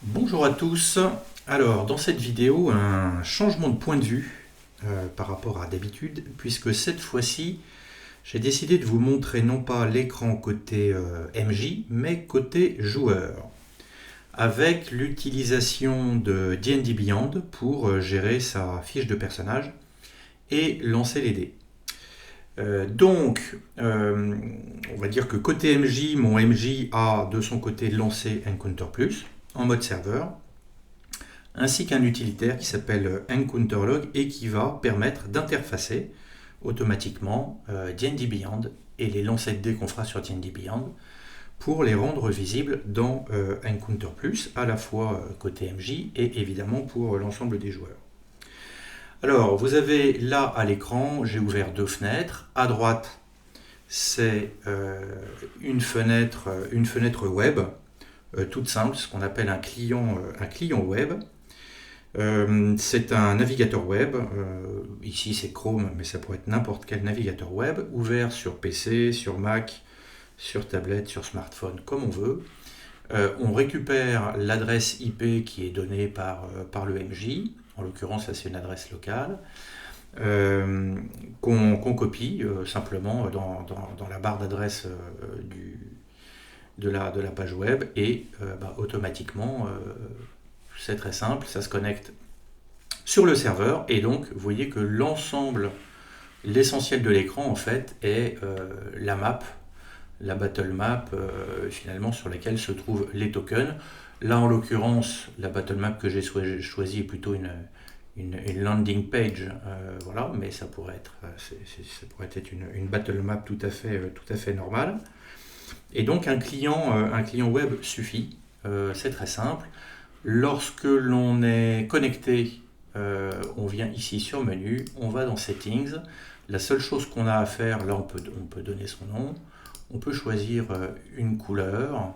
Bonjour à tous. Alors, dans cette vidéo, un changement de point de vue par rapport à d'habitude, puisque cette fois-ci, j'ai décidé de vous montrer non pas l'écran côté MJ, mais côté joueur, avec l'utilisation de D&D Beyond pour gérer sa fiche de personnage et lancer les dés. On va dire que côté MJ, mon MJ a de son côté lancé Encounter Plus en mode serveur, ainsi qu'un utilitaire qui s'appelle EncounterLog et qui va permettre d'interfacer automatiquement D&D Beyond et les lancers de dés qu'on fera sur D&D Beyond pour les rendre visibles dans Encounter Plus, à la fois côté MJ et évidemment pour l'ensemble des joueurs. Alors, vous avez là à l'écran, j'ai ouvert deux fenêtres. À droite, c'est une fenêtre web, toute simple, ce qu'on appelle un client web. C'est un navigateur web, ici c'est Chrome, mais ça pourrait être n'importe quel navigateur web, ouvert sur PC, sur Mac, sur tablette, sur smartphone, comme on veut. On récupère l'adresse IP qui est donnée par le MJ, en l'occurrence ça c'est une adresse locale, qu'on copie simplement dans la barre d'adresse de la page web et automatiquement c'est très simple, ça se connecte sur le serveur et donc vous voyez que l'essentiel de l'écran en fait est la map, la battle map finalement sur laquelle se trouvent les tokens. Là en l'occurrence la battle map que j'ai choisie est plutôt une landing page, voilà, mais ça pourrait être une battle map tout à fait normale. Et donc un client web suffit, c'est très simple. Lorsque l'on est connecté, on vient ici sur menu, on va dans settings. La seule chose qu'on a à faire, là on peut donner son nom, on peut choisir une couleur,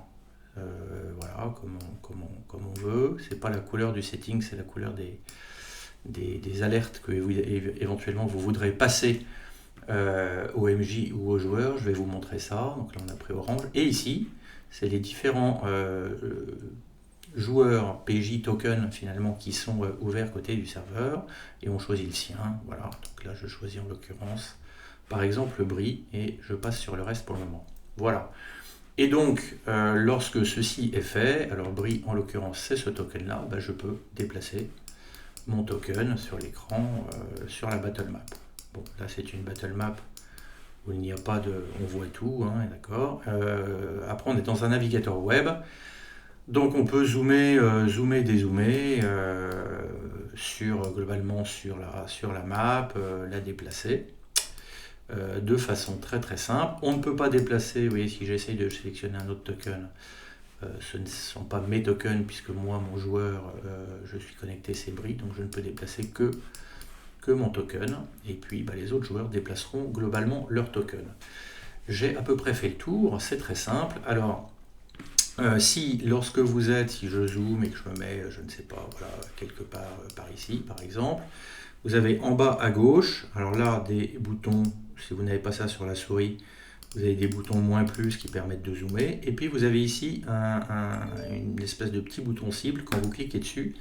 voilà, comme on veut. C'est pas la couleur du setting, c'est la couleur des alertes que éventuellement vous voudrez passer au MJ ou au joueur. Je vais vous montrer ça. Donc là on a pris orange. Et ici, c'est les différents joueurs PJ token finalement qui sont ouverts côté du serveur et on choisit le sien. Voilà, donc là je choisis en l'occurrence par exemple le Brie et je passe sur le reste pour le moment. Voilà. Et donc lorsque ceci est fait, alors Brie en l'occurrence c'est ce token là, je peux déplacer mon token sur l'écran sur la battle map. Bon, là c'est une battle map où il n'y a pas de... on voit tout, hein, d'accord. Après on est dans un navigateur web. Donc on peut zoomer, dézoomer globalement sur la map, la déplacer de façon très très simple. On ne peut pas déplacer, vous voyez, si j'essaye de sélectionner un autre token, ce ne sont pas mes tokens puisque moi, mon joueur, je suis connecté, c'est Brie, donc je ne peux déplacer que mon token. Et puis les autres joueurs déplaceront globalement leur token. J'ai à peu près fait le tour, c'est très simple. Alors, si lorsque si je zoome et que je me mets, je ne sais pas, voilà, quelque part par ici par exemple, vous avez en bas à gauche, alors là des boutons, si vous n'avez pas ça sur la souris, vous avez des boutons moins plus qui permettent de zoomer, et puis vous avez ici une espèce de petit bouton cible, quand vous cliquez dessus,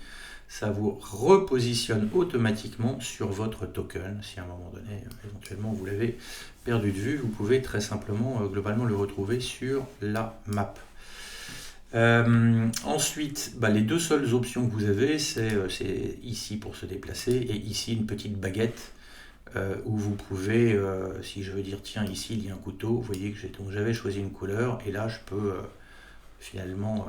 ça vous repositionne automatiquement sur votre token. Si à un moment donné, éventuellement vous l'avez perdu de vue, vous pouvez très simplement, globalement le retrouver sur la map. Ensuite, les deux seules options que vous avez, c'est ici pour se déplacer et ici une petite baguette où vous pouvez, si je veux dire tiens ici il y a un couteau, vous voyez que j'avais choisi une couleur et là je peux finalement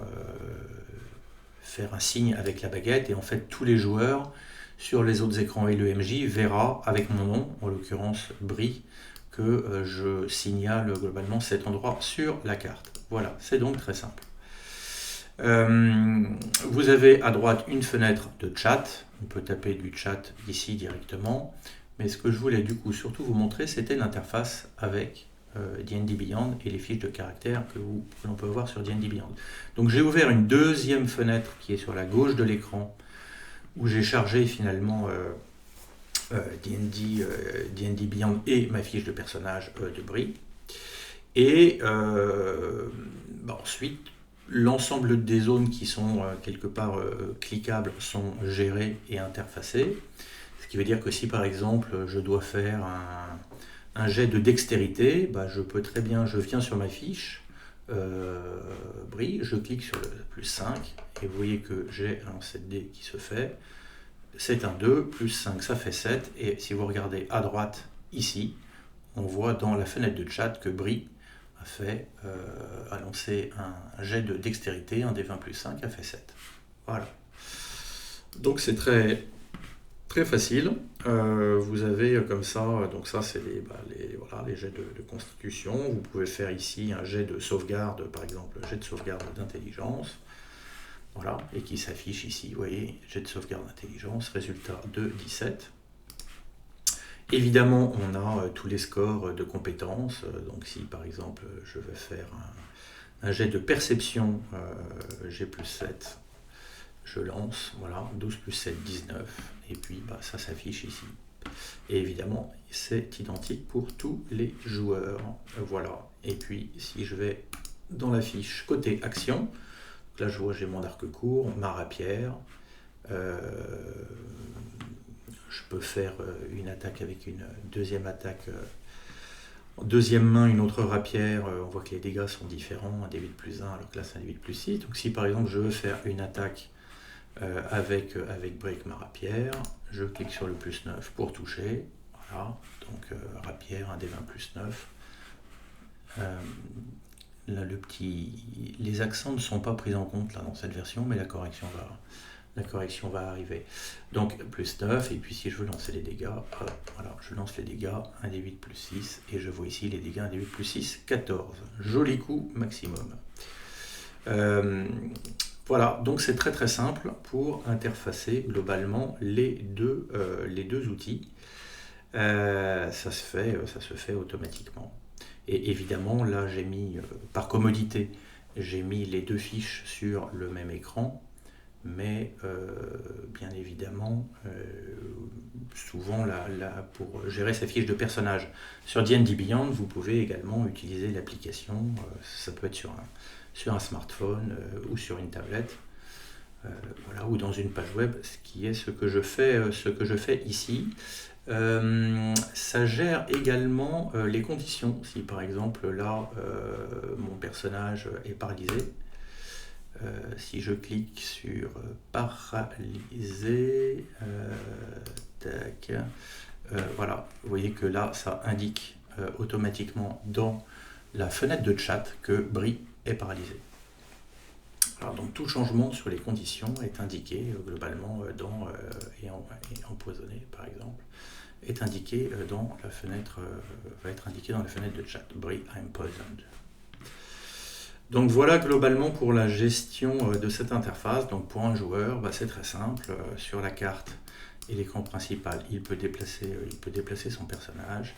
faire un signe avec la baguette et en fait tous les joueurs sur les autres écrans et le MJ verra avec mon nom, en l'occurrence Brie, que je signale globalement cet endroit sur la carte. Voilà, c'est donc très simple. Vous avez à droite une fenêtre de chat, on peut taper du chat ici directement, mais ce que je voulais du coup surtout vous montrer, c'était l'interface avec D&D Beyond et les fiches de caractères que l'on peut voir sur D&D Beyond. Donc j'ai ouvert une deuxième fenêtre qui est sur la gauche de l'écran, où j'ai chargé finalement D&D Beyond et ma fiche de personnage de Brie. Et ensuite, l'ensemble des zones qui sont quelque part cliquables sont gérées et interfacées. Ce qui veut dire que si par exemple je dois faire un jet de dextérité, bah, je peux très bien, je viens sur ma fiche, Brie, je clique sur le plus 5 et vous voyez que j'ai un lancer de dés qui se fait. C'est un 2, plus 5, ça fait 7. Et si vous regardez à droite, ici, on voit dans la fenêtre de chat que Brie a lancé un jet de dextérité, un des 20 plus 5 a fait 7. Voilà. Donc c'est très, très facile. Vous avez comme ça, donc ça c'est les jets de constitution. Vous pouvez faire ici un jet de sauvegarde, par exemple, jet de sauvegarde d'intelligence. Voilà, et qui s'affiche ici, vous voyez, jet de sauvegarde d'intelligence, résultat de 17. Évidemment, on a tous les scores de compétences. Donc si par exemple je veux faire un jet de perception, G plus 7, je lance, voilà, 12 plus 7, 19, et puis bah, ça s'affiche ici. Et évidemment, c'est identique pour tous les joueurs. Voilà, et puis si je vais dans la fiche côté action, là je vois j'ai mon arc court, ma rapière, je peux faire une attaque avec une deuxième attaque en deuxième main, une autre rapière. On voit que les dégâts sont différents, un D8 plus 1 alors que là c'est un D8 plus 6. Donc si par exemple je veux faire une attaque avec break ma rapière, je clique sur le plus 9 pour toucher. Voilà, donc rapière, un D20 plus 9. Là, les accents ne sont pas pris en compte là, dans cette version, mais la correction va arriver. Donc plus 9, et puis si je veux lancer les dégâts, voilà, je lance les dégâts, 1 D8 plus 6, et je vois ici les dégâts 1 D8 plus 6, 14. Joli coup maximum. Voilà, donc c'est très très simple pour interfacer globalement les deux outils. Ça se fait automatiquement. Et évidemment, là j'ai mis, par commodité, j'ai mis les deux fiches sur le même écran, mais bien évidemment, souvent pour gérer sa fiche de personnage sur D&D Beyond, vous pouvez également utiliser l'application, ça peut être sur un smartphone ou sur une tablette, voilà, ou dans une page web, ce qui est ce que je fais ici. Ça gère également les conditions. Si par exemple là mon personnage est paralysé, si je clique sur paralysé, tac, voilà, vous voyez que là ça indique automatiquement dans la fenêtre de chat que Brie est paralysé. Alors, donc tout changement sur les conditions est indiqué globalement et empoisonné par exemple, est indiqué dans la fenêtre, va être indiqué dans la fenêtre de chat. Brie, I'm poisoned. Donc voilà globalement pour la gestion de cette interface. Donc pour un joueur, bah, c'est très simple. Sur la carte et l'écran principal, il peut déplacer son personnage.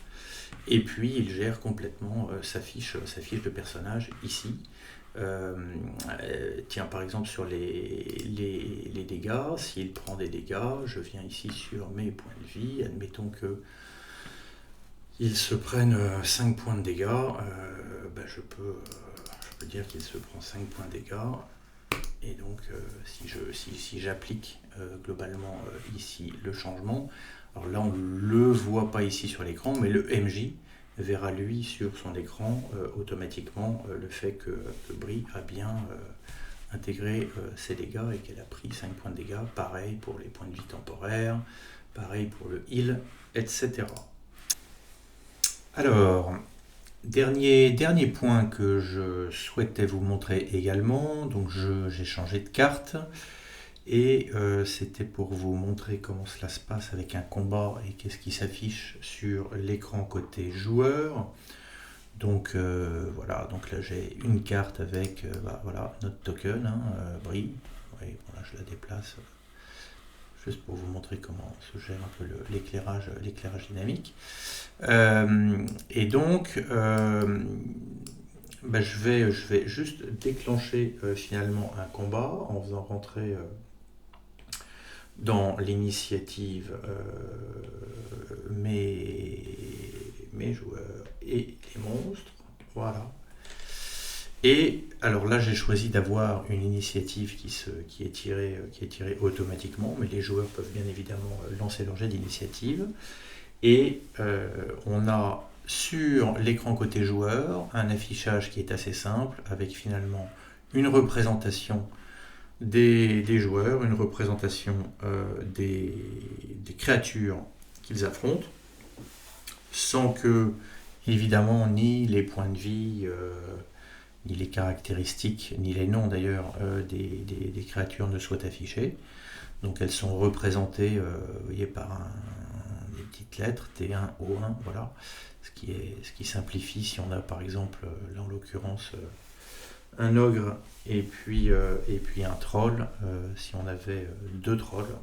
Et puis il gère complètement sa fiche de personnage ici. Tiens, par exemple sur les dégâts, s'il prend des dégâts, je viens ici sur mes points de vie, admettons que il se prenne 5 points de dégâts, ben je peux dire qu'il se prend 5 points de dégâts, et donc si j'applique globalement ici le changement, alors là on ne le voit pas ici sur l'écran, mais le MJ verra lui sur son écran automatiquement le fait que Brie a bien intégré ses dégâts et qu'elle a pris 5 points de dégâts, pareil pour les points de vie temporaires, pareil pour le heal, etc. Alors, dernier point que je souhaitais vous montrer également, donc j'ai changé de carte. Et c'était pour vous montrer comment cela se passe avec un combat et qu'est-ce qui s'affiche sur l'écran côté joueur. Donc voilà, donc là j'ai une carte avec voilà, notre token, Brie. Oui, voilà, je la déplace juste pour vous montrer comment se gère un peu l'éclairage dynamique. Et donc je vais juste déclencher finalement un combat en faisant rentrer dans l'initiative mes joueurs et les monstres, voilà. Et alors là, j'ai choisi d'avoir une initiative qui est tirée automatiquement, mais les joueurs peuvent bien évidemment lancer leur jet d'initiative. Et on a sur l'écran côté joueur un affichage qui est assez simple, avec finalement une représentation des joueurs, une représentation des créatures qu'ils affrontent, sans que, évidemment, ni les points de vie, ni les caractéristiques, ni les noms d'ailleurs des créatures ne soient affichés. Donc elles sont représentées vous voyez, par des petites lettres, T1, O1, voilà. Ce qui simplifie si on a par exemple, là en l'occurrence, un ogre et puis un troll. Si on avait deux trolls,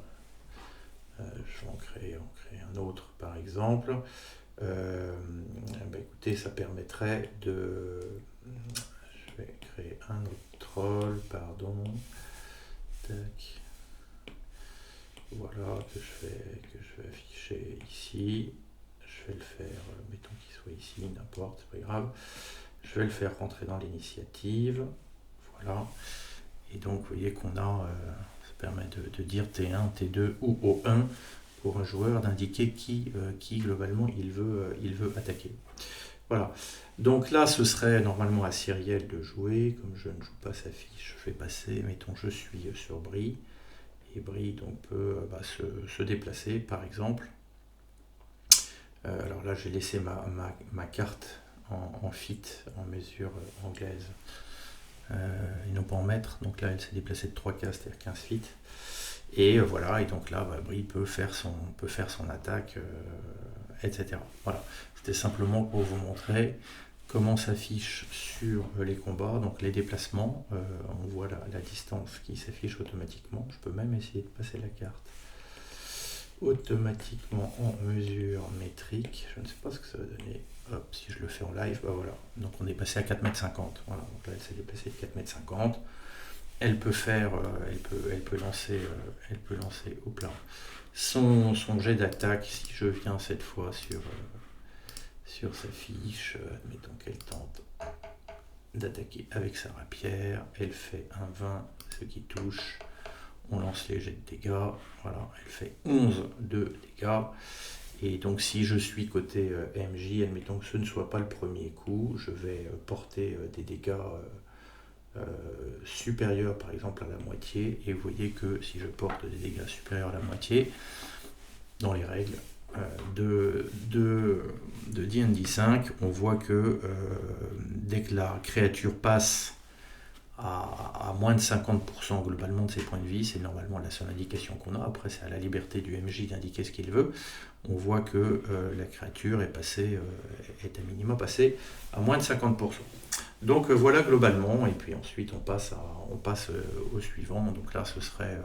je vais en créer un autre par exemple. Écoutez, ça permettrait de... Je vais créer un autre troll, pardon. Tac. Voilà, que je vais afficher ici. Je vais le faire, mettons qu'il soit ici, n'importe, c'est pas grave. Je vais le faire rentrer dans l'initiative. Voilà. Et donc, vous voyez qu'on a, ça permet de dire T1, T2 ou O1 pour un joueur, d'indiquer qui globalement il veut attaquer. Voilà. Donc là, ce serait normalement à Cyrielle de jouer. Comme je ne joue pas sa fiche, je vais passer, mettons, je suis sur Brie. Et Brie donc, peut se déplacer, par exemple. Alors là, j'ai laissé ma carte en fit, en mesure anglaise, et non pas en mètres. Donc là, elle s'est déplacée de 3 cases, c'est-à-dire 15 feet. Et voilà, et donc là, Brie peut faire son attaque, etc. Voilà, c'était simplement pour vous montrer comment s'affiche sur les combats, donc les déplacements. On voit la distance qui s'affiche automatiquement. Je peux même essayer de passer la carte automatiquement en mesure métrique. Je ne sais pas ce que ça va donner. Hop, si je le fais en live, voilà. Donc on est passé à 4,50 m. Voilà, donc là elle s'est déplacée de 4,50 m. Elle peut faire, elle peut lancer hop là, son jet d'attaque. Si je viens cette fois sur sa fiche, admettons qu'elle tente d'attaquer avec sa rapière, elle fait un 20, ce qui touche. On lance les jets de dégâts, voilà, elle fait 11 de dégâts. Et donc si je suis côté MJ, admettons que ce ne soit pas le premier coup, je vais porter des dégâts supérieurs par exemple à la moitié. Et vous voyez que si je porte des dégâts supérieurs à la moitié, dans les règles de D&D 5, on voit que dès que la créature passe à moins de 50% globalement de ses points de vie, c'est normalement la seule indication qu'on a. Après, c'est à la liberté du MJ d'indiquer ce qu'il veut. On voit que la créature est à minima passée à moins de 50%. Donc voilà globalement, et puis ensuite on passe au suivant. Donc là, ce serait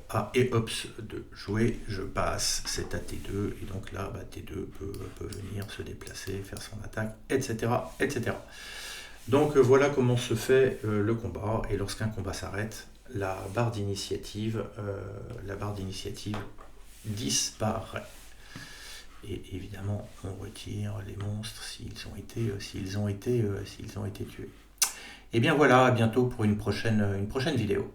à Eops de jouer, je passe, c'est à T2, et donc là, T2 peut venir se déplacer, faire son attaque, etc. etc. Donc voilà comment se fait le combat, et lorsqu'un combat s'arrête, la barre d'initiative disparaît. Et évidemment, on retire les monstres s'ils ont été tués. Et bien voilà, à bientôt pour une prochaine vidéo.